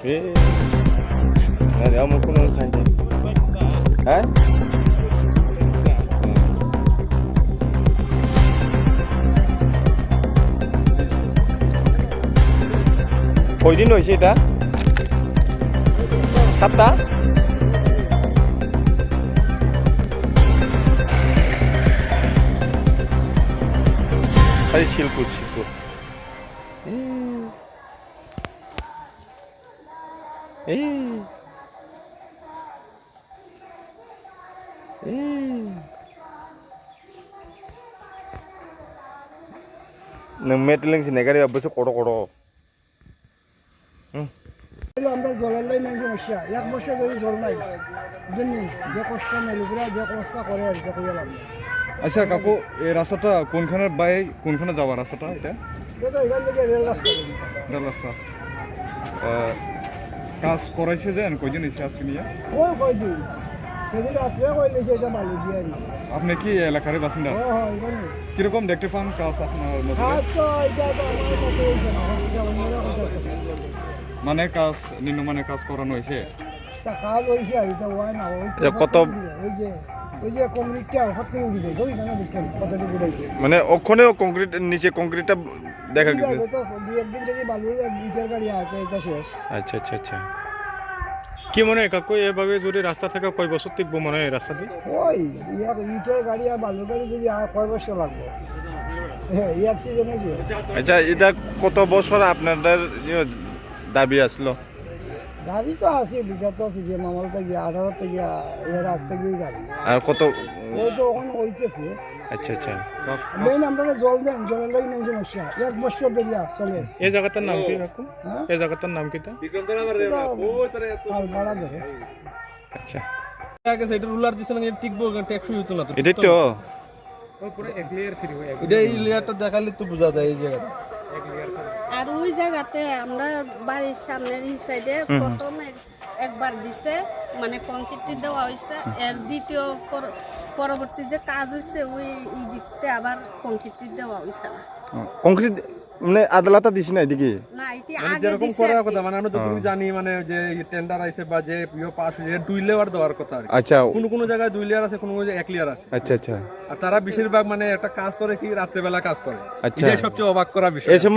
Ada mau kuno saja. Hah? কয়দিন হয়েছে এটা? সপ্তাহ? খালি শিলপুর শিলপুর। Nang meteling sini kali abis kodo-kodo. আমরা জলের লাই মেন সমস্যা 1 বছর ধরে জল নাই বুঝলি যে কষ্ট নেই লোকরা যে কষ্ট করে আর কি করে লাভ আচ্ছা কাকু এই রাস্তাটা কোনখানের বাই কোনখানে যাওয়ার রাস্তাটা এটা তো এখান থেকে রেল রাস্তা রেল রাস্তা কাজ করাইছে যে কয়দিন হয়েছে আজকে নিয়ে ওই কয়দিন সেদিন রাত্রে কইলেছে এটা বালু দিয়ে আপনি কি এলাকার বাসিন্দা এখানে কিরকম দেখতে পান কাজ আপনার মধ্যে আচ্ছা এটা তো আমার কাছে হইছে না এটা অন্যরা কথা মানে কাজ নিম্নমানের কাজ করানো হয়েছে তা কাজ হইছে এটা হয় না কত ওই যে কংক্রিটটা হটকে উঠে যায় ওই জানা দেখেন কতটুকু উঠেছে মানে ওখানেও কংক্রিট নিচে কংক্রিটটা দেখা গেছে তো দুই একদিন থেকে বালুর ইটের গাড়ি আছে এটা শেষ আচ্ছা আচ্ছা আচ্ছা কি মনে হয় কাকু এভাবে যদি রাস্তা থেকে কয় বছর টিকবো মনে হয় এই রাস্তা দিয়ে ওই ইটের গাড়ি আর বালুর গাড়ি যদি আর কয় বছর লাগবে হ্যাঁ এই অ্যাক্সিডেন্ট হয়েছে আচ্ছা এটা কত বছর আপনাদের দাবি আসলো গাড়ি তো আছে বিগত আছে যে মামার থেকে 18 থেকে এর আগ থেকেই গাড়ি আর কত ওই তো ওখানে হইতেছে আচ্ছা আচ্ছা কাজ মেন আমরা জল দেন জলের লাগে মেন সমস্যা 1 বছর ধরে চলে এই জায়গাটার নাম কি কাকু এই জায়গাটার নাম কিটা ভাড়া ধরে আচ্ছা আগে সাইডে রুলার দিছে না টিকবো ট্যাক্স হইতো না তো এটাই তো এটা এই লেয়ারটা দেখালে তো বোঝা যায় এই জায়গাটা আর ওই জায়গাতে আমরা বাড়ির সামনের এই সাইডে প্রথমে একবার দিছে মানে কংক্রিট দেওয়া হয়েছে এর দ্বিতীয় পরবর্তী যে কাজ হয়েছে ওই দিকতে আবার কংক্রিট দেওয়া হয়েছে না কংক্রিট মানে আদালতা দিছি না এদিকে না এটি মানে আগে যেরকম দিছে করার কথা মানে আমরা যতটুকু জানি মানে যে টেন্ডার আইছে বা যে পাস হয়েছে 2 লেয়ার দেওয়ার কথা আর কি। আচ্ছা কোন জায়গায় 2 লেয়ার আছে কোন জায়গায় 1 লেয়ার আছে আচ্ছা আচ্ছা আর তারা বেশিরভাগ মানে একটা কাজ করে কি রাত্রে বেলা কাজ করে আচ্ছা। এটাই সবচেয়ে অবাক করা বিষয় এই সময়